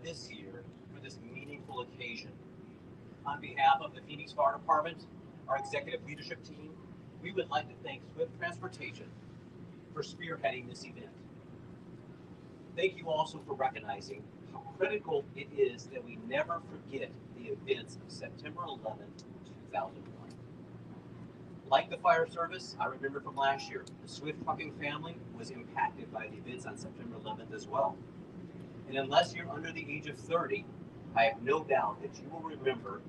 this year for this meaningful occasion. On behalf of the Phoenix Fire Department, our executive leadership team, we would like to thank Swift Transportation for spearheading this event. Thank you also for recognizing how critical it is that we never forget the events of September 11th, 2001. Like the fire service, I remember from last year, the Swift trucking family was impacted by the events on September 11th as well. And unless you're under the age of 30, I have no doubt that you will remember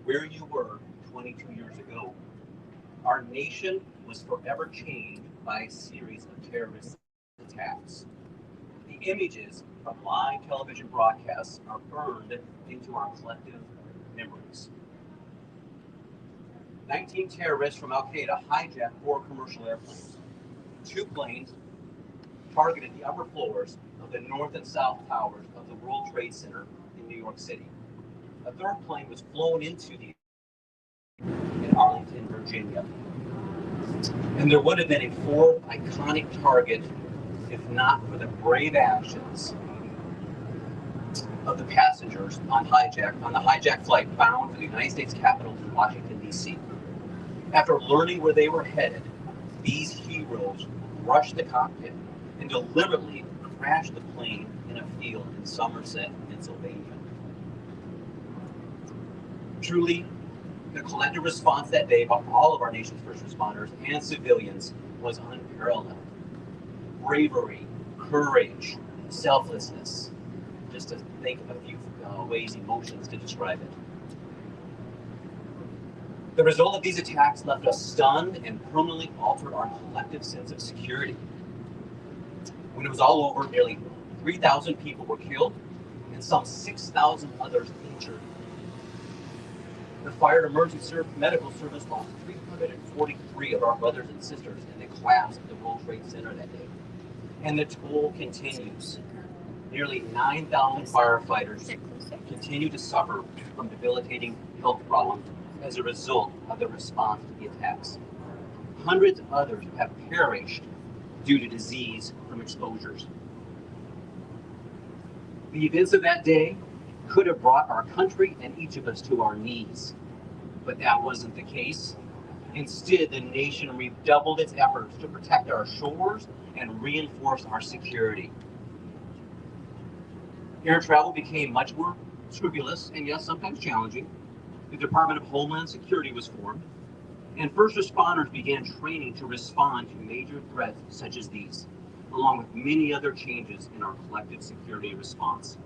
where you were 22 years ago. Our nation was forever changed by a series of terrorist attacks. The images from live television broadcasts are burned into our collective memories. 19 terrorists from Al Qaeda hijacked 4 commercial airplanes. 2 planes targeted the upper floors of the north and south towers of the World Trade Center in New York City. A third plane was flown into the in Arlington, Virginia. And there would have been a fourth iconic target if not for the brave actions of the passengers on the hijacked flight bound for the United States Capitol in Washington, D.C. After learning where they were headed, these heroes rushed the cockpit and deliberately crashed the plane in a field in Somerset, Pennsylvania. Truly, the collective response that day by all of our nation's first responders and civilians was unparalleled. Bravery, courage, selflessness, just to think of a few emotions to describe it. The result of these attacks left us stunned and permanently altered our collective sense of security. When it was all over, nearly 3,000 people were killed and some 6,000 others injured. The Fire and Emergency Medical Service lost 343 of our brothers and sisters in the collapse of the World Trade Center that day. And the toll continues. Nearly 9,000 firefighters continue to suffer from debilitating health problems as a result of the response to the attacks. Hundreds of others have perished due to disease from exposures. The events of that day could have brought our country and each of us to our knees, but that wasn't the case. Instead, the nation redoubled its efforts to protect our shores and reinforce our security. Air travel became much more scrupulous and, yes, sometimes challenging. The Department of Homeland Security was formed, and first responders began training to respond to major threats such as these, along with many other changes in our collective security response.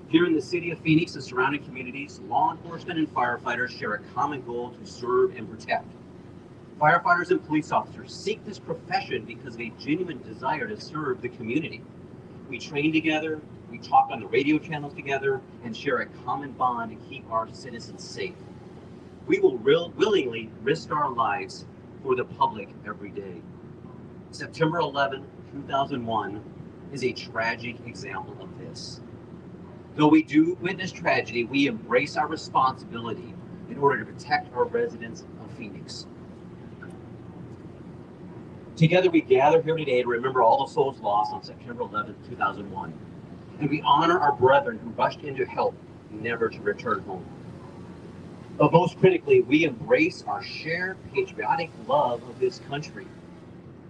Here in the city of Phoenix and surrounding communities, law enforcement and firefighters share a common goal to serve and protect. Firefighters and police officers seek this profession because of a genuine desire to serve the community. We train together, we talk on the radio channels together, and share a common bond to keep our citizens safe. We will willingly risk our lives for the public every day. September 11, 2001 is a tragic example of this. Though we do witness tragedy, we embrace our responsibility in order to protect our residents of Phoenix. Together we gather here today to remember all the souls lost on September 11, 2001. And we honor our brethren who rushed in to help, never to return home. But most critically, we embrace our shared patriotic love of this country.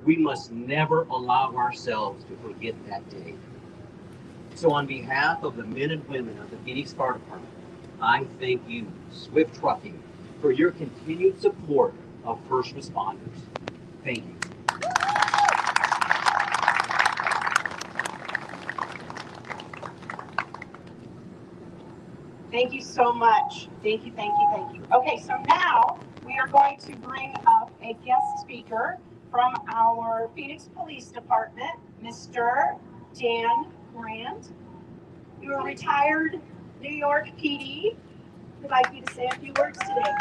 We must never allow ourselves to forget that day. So on behalf of the men and women of the Phoenix Fire Department, I thank you, Swift Trucking, for your continued support of first responders. Thank you. Thank you so much. Thank you, thank you, thank you. Okay, so now we are going to bring up a guest speaker from our Phoenix Police Department, Mr. Dan Grant. You're a retired New York PD. We'd like you to say a few words today.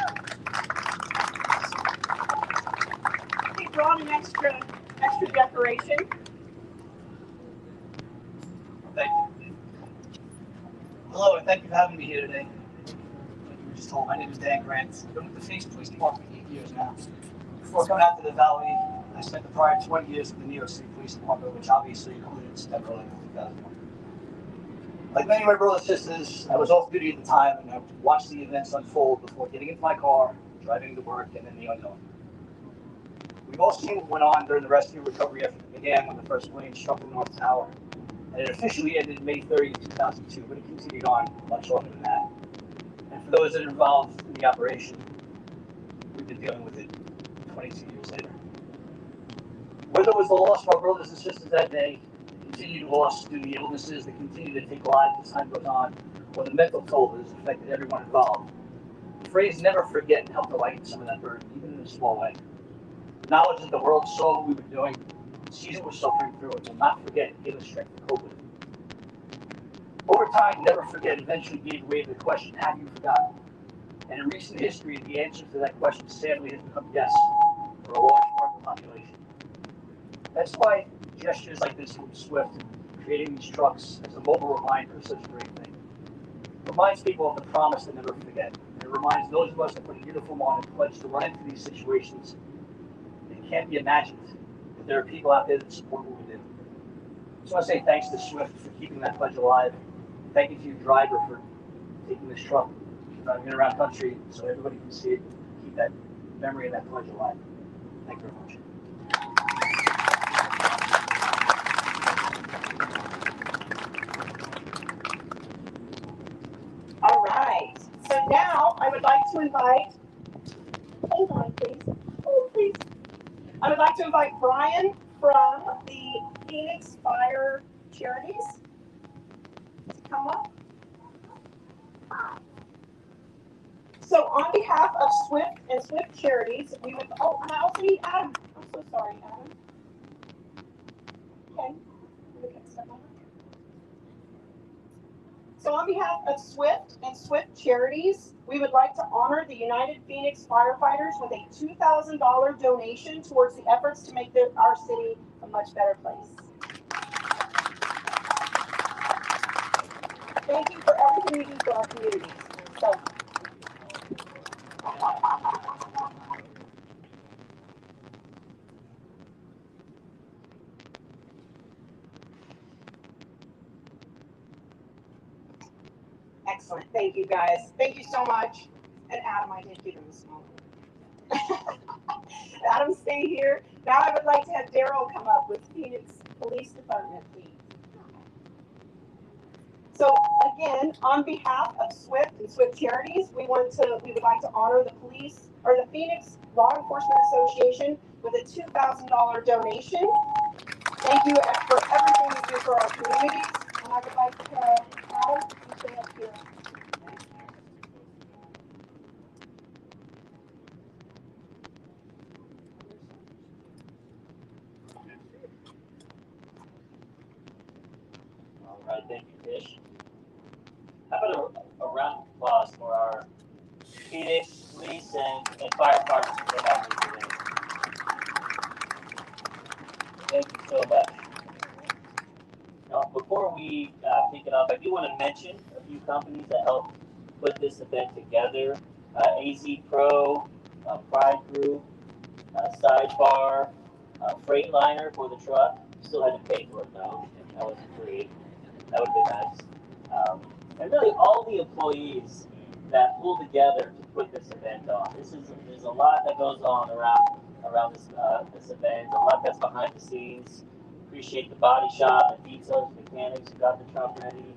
We brought an extra decoration. Thank you. Hello, and thank you for having me here today. Like you were just told, my name is Dan Grant. I've been with the Phoenix Police Department for 8 years now. Before coming out to the Valley, I spent the prior 20 years with the New York City Police Department, which obviously included September 11, 2001. Like many of my brothers and sisters, I was off duty at the time and I watched the events unfold before getting into my car, driving to work, and then the unknown. We've all seen what went on during the rescue recovery effort that began when the first plane struck the North Tower. And it officially ended May 30, 2002, but it continued on much longer than that. And for those that are involved in the operation, we've been dealing with it 22 years later. Whether it was the loss of our brothers and sisters that day, the continued loss due to the illnesses that continue to take lives as time goes on, or the mental toll that has affected everyone involved, the phrase never forget helped to lighten some of that burden, even in a small way. The knowledge that the world saw what we were doing, sees what we're suffering through, and will not forget and give us strength to cope with it. Over time, never forget eventually gave way to the question, have you forgotten? And in recent history, the answer to that question sadly has become yes, for a large part of the population. That's why gestures like this from Swift, creating these trucks as a mobile reminder is such a great thing. It reminds people of the promise to never forget. And it reminds those of us that put a uniform on and pledge to run into these situations that can't be imagined, that there are people out there that support what we do. I just want to say thanks to Swift for keeping that pledge alive. Thank you to your driver for taking this truck, driving it around country so everybody can see it, keep that memory and that pledge alive. Thank you very much. All right. So now I would like to invite, hold on, please. Oh, please. I would like to invite Brian from the Phoenix Fire Charities to come up. So on behalf of Swift and Swift Charities, we would, oh, and I also need Adam. I'm so sorry, Adam. Okay. So on behalf of Swift and Swift Charities, we would like to honor the United Phoenix firefighters with a $2,000 donation towards the efforts to make our city a much better place. Thank you for everything you do for our communities. So, excellent. Thank you, guys. Thank you so much. And Adam, I did give him a small. Adam, stay here. Now I would like to have Daryl come up with Phoenix Police Department, please. So again, on behalf of Swift and Swift Charities, we would like to honor the police or the Phoenix Law Enforcement Association with a $2,000 donation. Thank you for everything you do for our communities. And I would like to have Adam stay up here. All right, thank you, Tish. How about a round of applause for our Phoenix police and fire departments for their efforts today. Thank you so much. Now, before we kick it off, I do want to mention a few companies that helped put this event together. AZ Pro, Pride Group, Sidebar, Freightliner for the truck. Still had to pay for it though. That was free. That would be nice. And really all the employees that pull together to put this event on. There's a lot that goes on around this event. A lot that's behind the scenes. Appreciate the body shop, the details, mechanics who got the truck ready.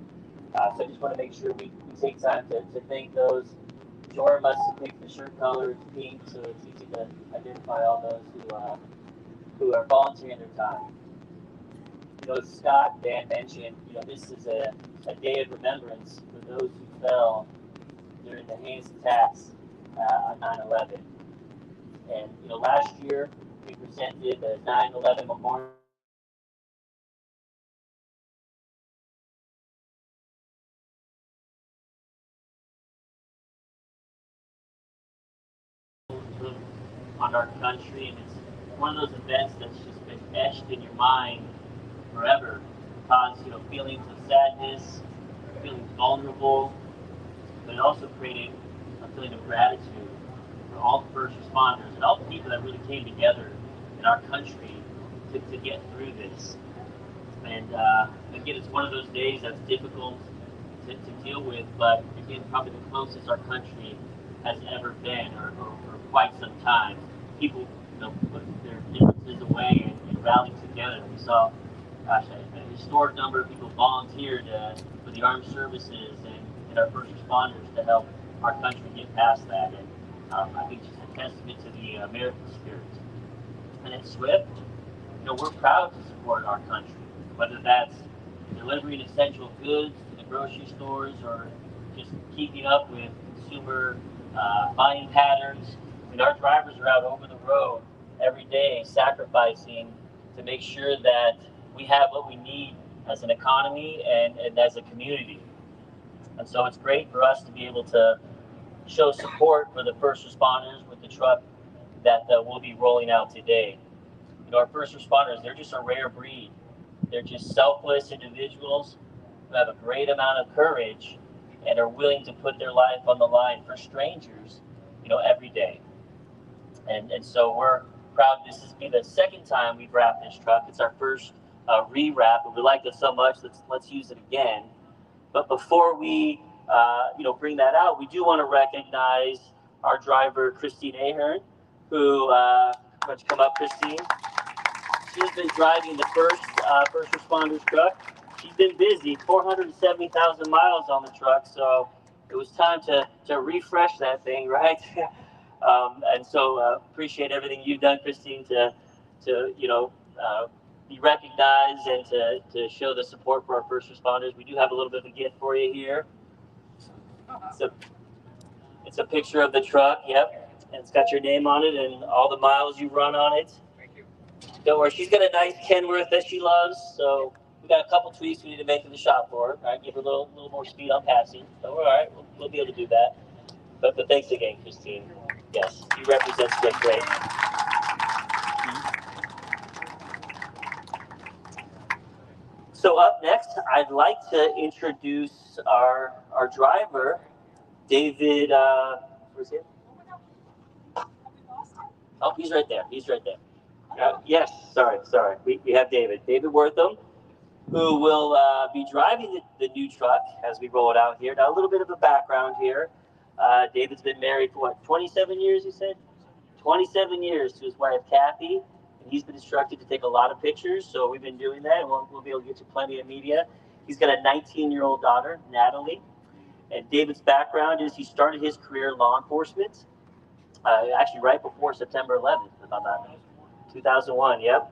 So I just want to make sure we take time to thank those. Jordan must have picked the shirt color, it's pink, so it's easy to identify all those who are volunteering their time. You know, Scott Dan mentioned, this is a day of remembrance for those who fell during the heinous attacks on 9/11. And last year we presented the 9/11 memorial. On our country, and it's one of those events that's just been etched in your mind forever. Cause feelings of sadness, feeling vulnerable, but also creating a feeling of gratitude for all the first responders and all the people that really came together in our country to get through this. And again, it's one of those days that's difficult to deal with, but again, probably the closest our country has ever been, or for quite some time. People, put their differences away and rally together. We saw, gosh, a historic number of people volunteered for the armed services and our first responders to help our country get past that. And I think just a testament to the American spirit. And at Swift, we're proud to support our country, whether that's delivering essential goods to the grocery stores or just keeping up with consumer buying patterns. Our drivers are out over the road every day sacrificing to make sure that we have what we need as an economy and as a community. And so it's great for us to be able to show support for the first responders with the truck that we'll be rolling out today. Our first responders, they're just a rare breed. They're just selfless individuals who have a great amount of courage and are willing to put their life on the line for strangers, every day. And so we're proud. This is be the second time we've wrapped this truck. It's our first re-wrap, and we liked it so much. Let's use it again. But before we bring that out, we do want to recognize our driver Christine Ahern, who why don't you come up, Christine? She's been driving the first responders truck. She's been busy, 470,000 miles on the truck, so it was time to refresh that thing, right? And so appreciate everything you've done, Christine, to be recognized and to show the support for our first responders. We do have a little bit of a gift for you here. It's a picture of the truck, yep, and it's got your name on it and all the miles you've run on it. Don't worry, she's got a nice Kenworth that she loves, so we got a couple tweaks we need to make in the shop for her. Right, give her a little more speed on passing. So we're all right, we'll be able to do that. But thanks again, Christine. Yes, you represent Swift great. So up next, I'd like to introduce our driver, David. Where's he? Oh, he's right there. Yes, sorry. We have David Wortham, who will be driving the new truck as we roll it out here. Now, a little bit of a background here. David's been married for 27 years, you said? 27 years to his wife, Kathy. And he's been instructed to take a lot of pictures, so we've been doing that, and we'll be able to get you plenty of media. He's got a 19-year-old daughter, Natalie. And David's background is he started his career in law enforcement, actually right before September 11th, if I'm not mistaken. 2001, yep.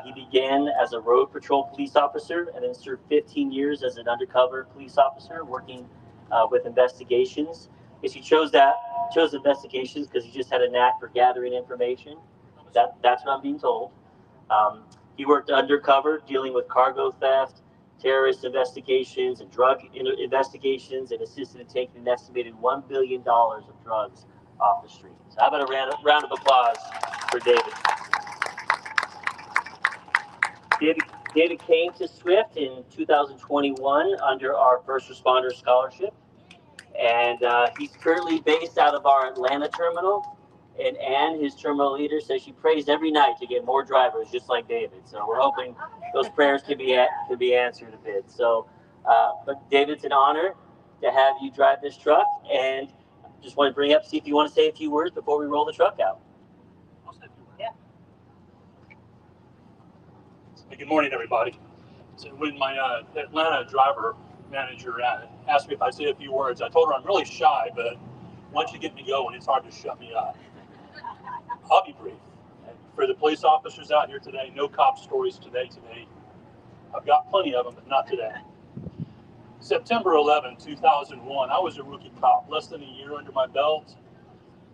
He began as a road patrol police officer and then served 15 years as an undercover police officer working with investigations. He chose investigations because he just had a knack for gathering information. That's what I'm being told. He worked undercover dealing with cargo theft, terrorist investigations, and drug investigations, and assisted in taking an estimated $1 billion of drugs off the street. So how about a round of applause for David? David came to Swift in 2021 under our First Responder Scholarship, and he's currently based out of our Atlanta terminal. And Ann, his terminal leader, says she prays every night to get more drivers just like David. So we're hoping those prayers can be answered a bit. So, but David, it's an honor to have you drive this truck, and just want to bring up, see if you want to say a few words before we roll the truck out. I'll say a few words. Yeah. Good morning, everybody. So when my Atlanta driver manager asked me if I'd say a few words, I told her I'm really shy, but once you get me going, it's hard to shut me up. I'll be brief. For the police officers out here today, no cop stories today. I've got plenty of them, but not today. September 11, 2001, I was a rookie cop, less than a year under my belt.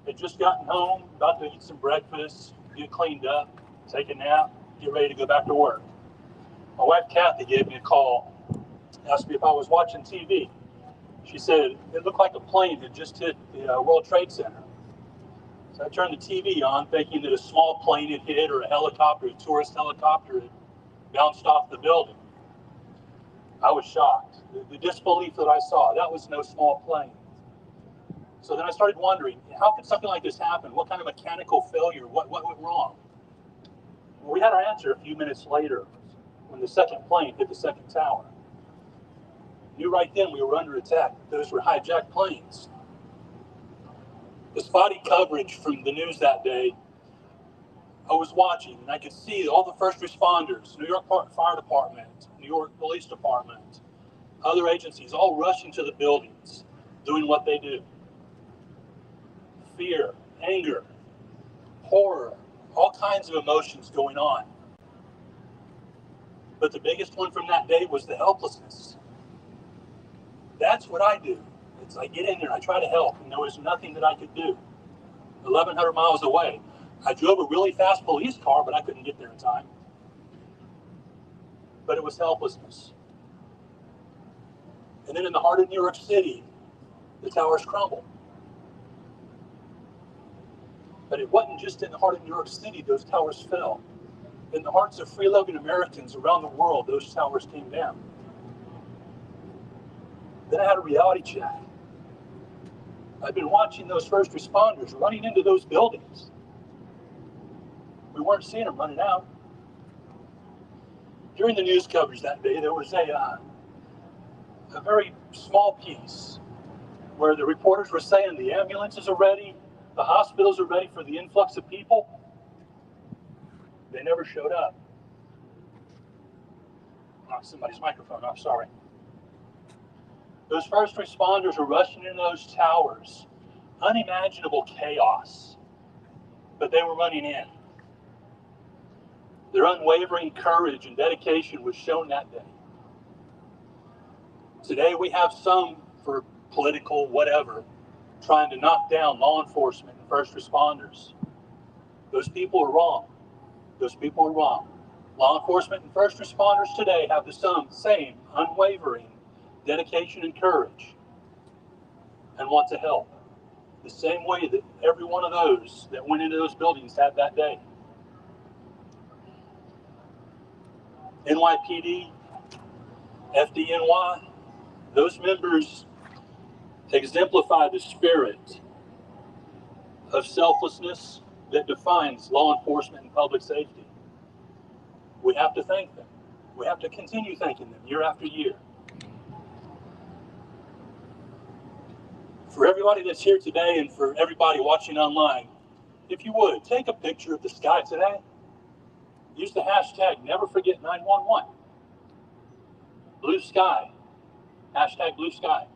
Had just gotten home, about to eat some breakfast, get cleaned up, take a nap, get ready to go back to work. My wife, Kathy, gave me a call, asked me if I was watching TV. She said it looked like a plane had just hit the World Trade Center. So I turned the TV on, thinking that a small plane had hit, or a helicopter, a tourist helicopter, had bounced off the building. I was shocked. The disbelief that I saw, that was no small plane. So then I started wondering, how could something like this happen? What kind of mechanical failure? What went wrong? Well, we had our answer a few minutes later when the second plane hit the second tower. Knew right then we were under attack. Those were hijacked planes. The spotty coverage from the news that day, I was watching, and I could see all the first responders, New York Fire Department, New York Police Department, other agencies, all rushing to the buildings, doing what they do. Fear, anger, horror, all kinds of emotions going on. But the biggest one from that day was the helplessness. That's what I do. I get in there and I try to help, and there was nothing that I could do. 1,100 miles away. I drove a really fast police car, but I couldn't get there in time. But it was helplessness. And then in the heart of New York City, the towers crumbled. But it wasn't just in the heart of New York City those towers fell. In the hearts of free-loving Americans around the world, those towers came down. Then I had a reality check. I've been watching those first responders running into those buildings. We weren't seeing them running out. During the news coverage that day, there was a very small piece where the reporters were saying the ambulances are ready, the hospitals are ready for the influx of people. They never showed up. Knocked somebody's microphone off, sorry. Those first responders were rushing into those towers. Unimaginable chaos. But they were running in. Their unwavering courage and dedication was shown that day. Today we have some, for political whatever, trying to knock down law enforcement and first responders. Those people are wrong. Those people are wrong. Law enforcement and first responders today have the same unwavering dedication and courage and want to help. The same way that every one of those that went into those buildings had that day. NYPD, FDNY, those members exemplify the spirit of selflessness that defines law enforcement and public safety. We have to thank them. We have to continue thanking them year after year. For everybody that's here today and for everybody watching online, if you would, take a picture of the sky today. Use the hashtag #NeverForget911. Blue sky. Hashtag blue sky.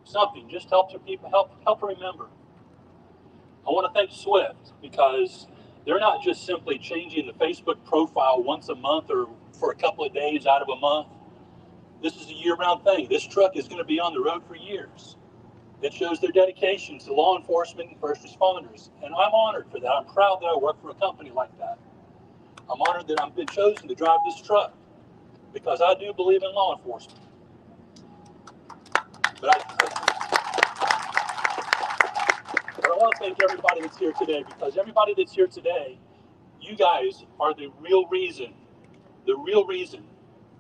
Something just helps people help remember. I want to thank Swift because they're not just simply changing the Facebook profile once a month or for a couple of days out of a month. This is a year-round thing. This truck is going to be on the road for years. It shows their dedication to law enforcement and first responders. And I'm honored for that. I'm proud that I work for a company like that. I'm honored that I've been chosen to drive this truck because I do believe in law enforcement. But I want to thank everybody that's here today because everybody that's here today, you guys are the real reason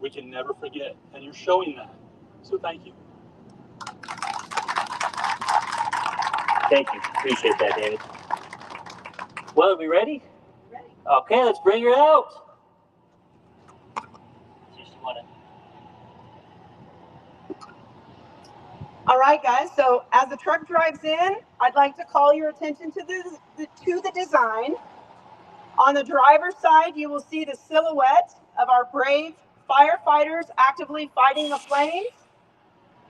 we can never forget. And you're showing that. So thank you. Thank you. Appreciate that, David. Well, are we ready? Ready. Okay, let's bring her out. Just want to. All right, guys. So as the truck drives in, I'd like to call your attention to the design. On the driver's side, you will see the silhouette of our brave firefighters actively fighting the flames.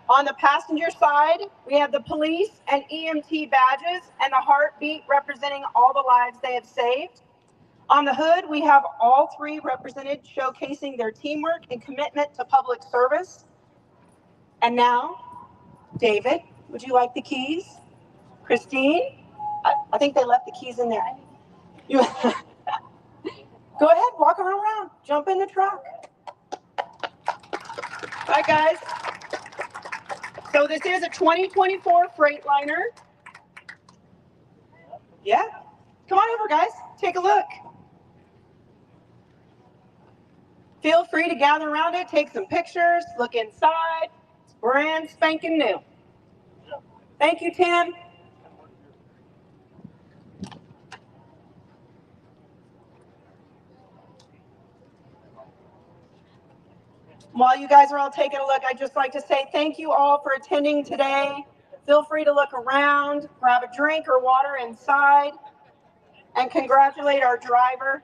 On the passenger side, we have the police and EMT badges and the heartbeat representing all the lives they have saved. On the hood, we have all three represented, showcasing their teamwork and commitment to public service. And now, David, would you like the keys? Christine? I think they left the keys in there. You, go ahead, walk around, jump in the truck. Bye, guys. So this is a 2024 Freightliner. Yeah. Come on over, guys. Take a look. Feel free to gather around it, take some pictures, look inside. It's brand spanking new. Thank you, Tim. While you guys are all taking a look, I'd just like to say thank you all for attending today. Feel free to look around, grab a drink or water inside, and congratulate our driver.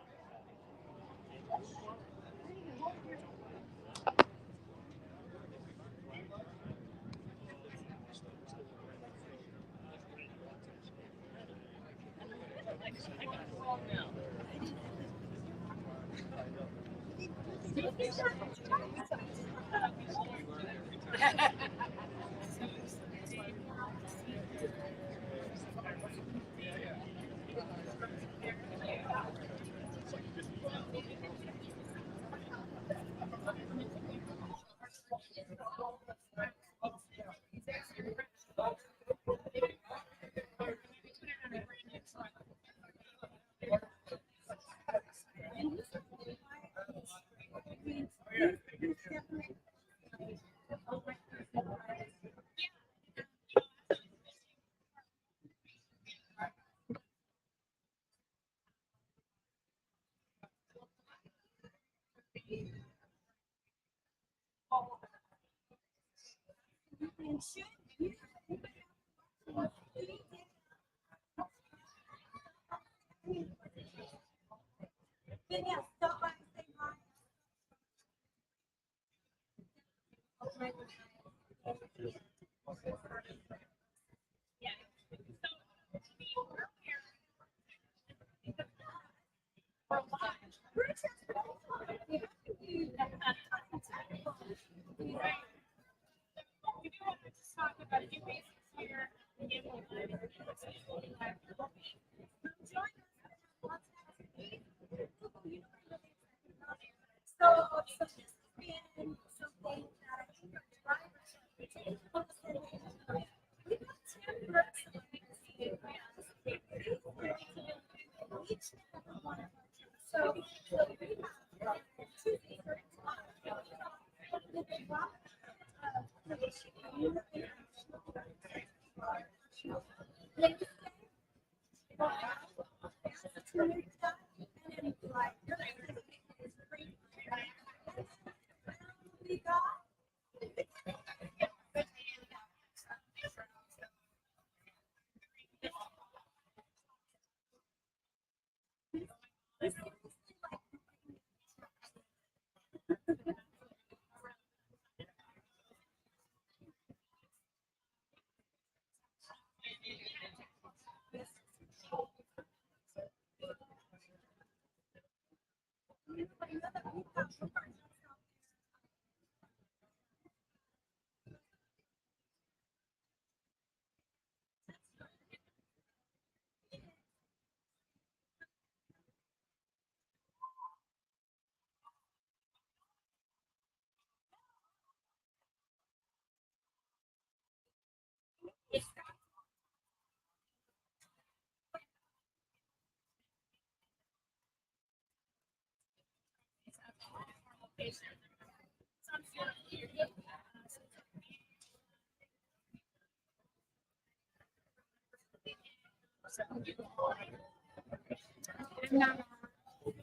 No,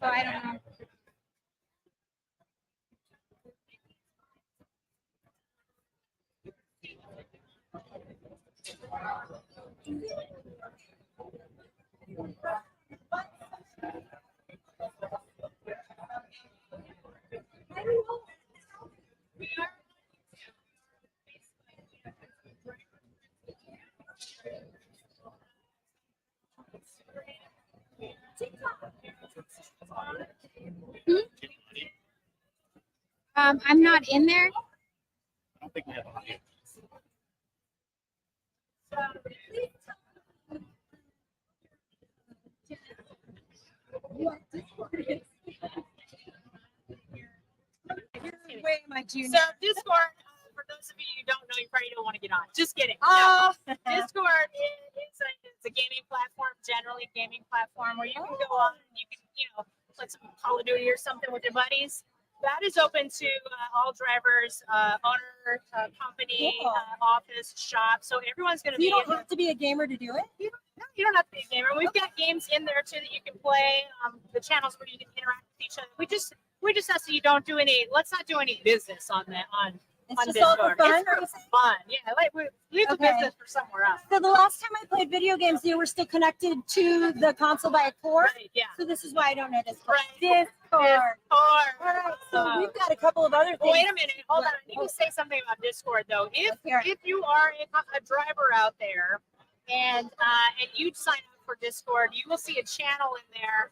so I don't know. I'm not in there. I don't think we have audio. So Discord, for those of you who don't know, you probably don't want to get on. Just kidding. No. Discord it's a gaming platform, generally gaming platform where you can go on and you can, play some Call of Duty or something with your buddies. That is open to all drivers, owner, company, Cool. office, shop. So everyone's going to be. You don't have to be a gamer to do it. No, you don't have to be a gamer. We've got games in there too that you can play. The channels where you can interact with each other. We we just ask that you don't do any. Let's not do any business on It's on just all for Discord. fun. It's for fun. Yeah, like we leave the Okay. business for somewhere else. So the last time I played video games, you were still connected to the console by a cord. Right, yeah. So this is why I don't know Discord. Right. Discord. Discord. All right. So we've got a couple of other things. Oh, wait a minute. Hold on. I need to say something about Discord, though. Let's hear it. If you are a driver out there and you sign up for Discord, you will see a channel in there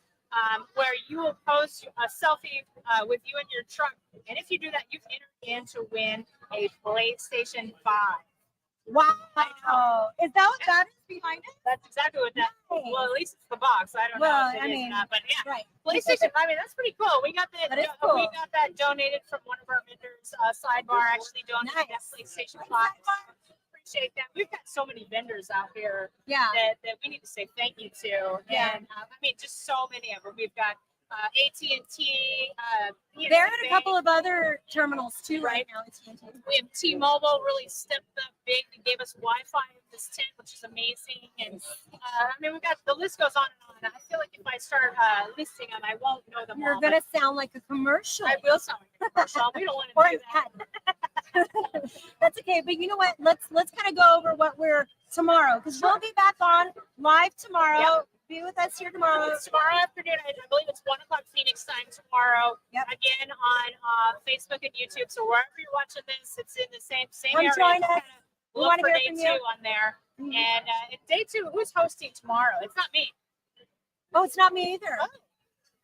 where you will post a selfie with you in your truck. And if you do that, you've entered in to win a PlayStation 5. Wow. Is that what that is behind it? That's exactly what that. Nice. Well, at least it's the box. I don't know Well, if it I is mean, or not, but yeah. right. PlayStation. I mean, that's pretty cool. We got that. That is We cool. got that donated from one of our vendors. Sidebar actually donated that Nice. PlayStation 5. Appreciate that. We've got so many vendors out here Yeah. that we need to say thank you to. Yeah. And I mean, just so many of them. We've got AT&T. They're at a couple of other terminals too right now. We have T-Mobile really stepped up big and gave us Wi-Fi in this tent, which is amazing. And I mean, we got the list goes on and on. I feel like if I start listing them, I won't know them You're all. gonna sound like a commercial. I will sound like a commercial. We don't want Or to an do that. ad. That's okay. But you know what? Let's kind of go over what we're tomorrow, because we'll be back on live tomorrow. Yep. Be with us here tomorrow. It's tomorrow afternoon. I believe it's 1 o'clock Phoenix time tomorrow. Yep. Again on Facebook and YouTube. So wherever you're watching this, it's in the same Come area. join Just us. kinda We Look wanna for hear day from 2 you. on there. Mhm. And day 2, who's hosting tomorrow? It's not me. Oh, it's not me either. Oh.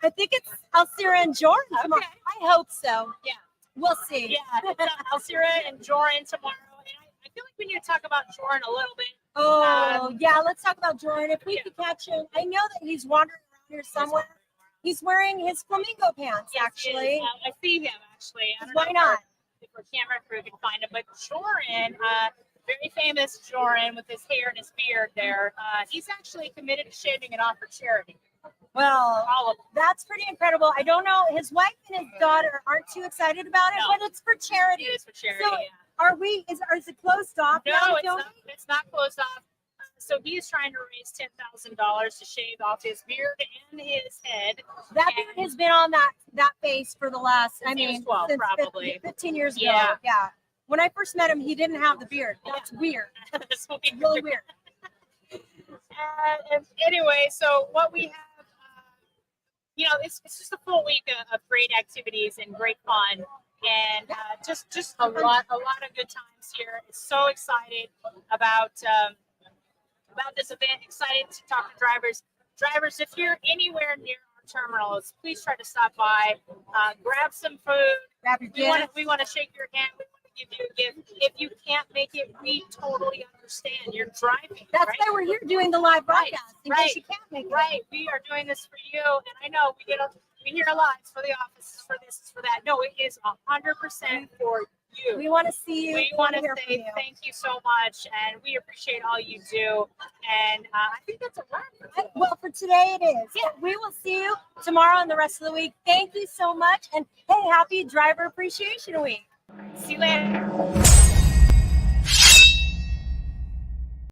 I think it's Alcira and Jordan tomorrow. Okay. I hope so. Yeah. We'll see. Yeah, it's Alcira and Joran tomorrow. And I feel like we need to talk about Joran a little bit. Oh, yeah. Let's talk about Jordan. If we could catch him, I know that he's wandering around here somewhere. He's wearing his flamingo pants, Yes, actually. he is. I see him actually. I don't Why know not? If our camera crew can find him, but Joran, very famous Joran with his hair and his beard there. He's actually committed to shaving it off for charity. Well, All of them. that's pretty incredible. I don't know. His wife and his daughter aren't too excited about it, No. but it's for charity. It is for charity. So, yeah. Are we? Is it closed off? No, now? it's not. It's not closed off. So he's trying to raise $10,000 to shave off his beard and his head. That beard has been on that face for the last, Since I he was mean, 12, since probably. 15 years ago. Yeah. Yeah. When I first met him, he didn't have the beard. That's weird. That's what we Really weird. and anyway, so what we have, it's just a full week of great activities and great fun, and just a lot of good times here. So excited about this event. Excited to talk to drivers. Drivers, if you're anywhere near our terminals, please try to stop by, grab some food. Grab your We want to shake your hand. We want to give you a gift. If you can't make it, we totally understand. You're driving. That's right? why we're here doing the live Right, broadcast. In right, case you can't make it. Right. We are doing this for you. And I know we hear a lot. It's for the office, it's for this, it's for that. No, it is 100% for you. We want to see you. We want to hear from say you. thank you so much, and we appreciate all you do. And I think that's a wrap. Well, for today it is. Yeah. We will see you tomorrow and the rest of the week. Thank you so much. And hey, happy Driver Appreciation Week. See you later.